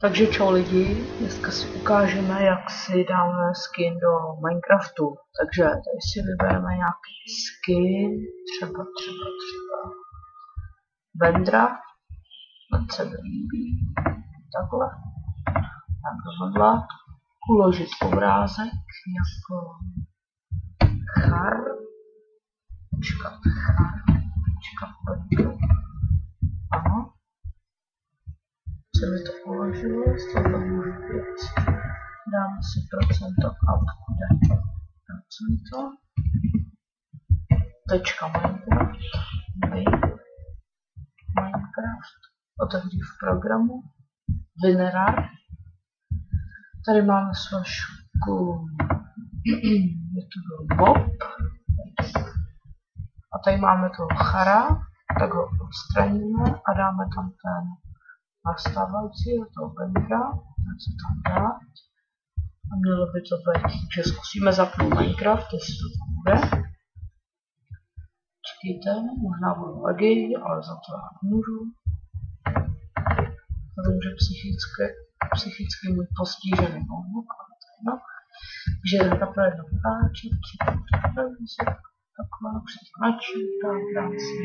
Takže čau lidi, dneska si ukážeme, jak si dáme skin do Minecraftu. Takže tady si vybereme nějaký skin, třeba Vendra, ten se mi líbí, takhle, tak tohle, uložit obrázek jako char, počkat, ano. Se mi to uložilo, z toho můžu věc. Dáme si procento output, procento, tečka Minecraft, Minecraft, otevřít v programu, Winrar. Tady máme složku, je to byl Bob, a tady máme toho chara, tak ho odstraníme a dáme tam ten nastávající toho Vendra, tak se tam dát. A mělo by to být, že zkusíme zapnout Minecraft, jestli to tam bude. Čekejte, možná budou lagy, ale za to já nemůžu. Vím, že psychicky můj postižený notebook, ale to je jedno. Takže takhle jedno ukáčit, takhle, přeznačit, dám si.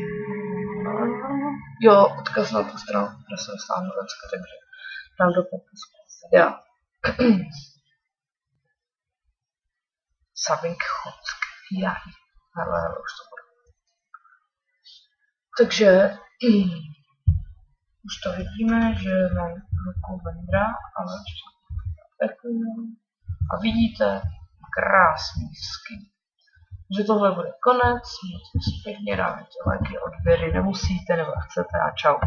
Jo, odkaz na tu stranu, kde jsem stáhnu dneska, takže dám do popisku videa. Saving Chock, jaj, ale už to bude. Takže už to vidíme, že mám ruku Vendra, ale ještě a vidíte krásný skin. Že tohle bude konec, mějte se pěkně, dávajte lajky, odběry, nemusíte nebo chcete a čau.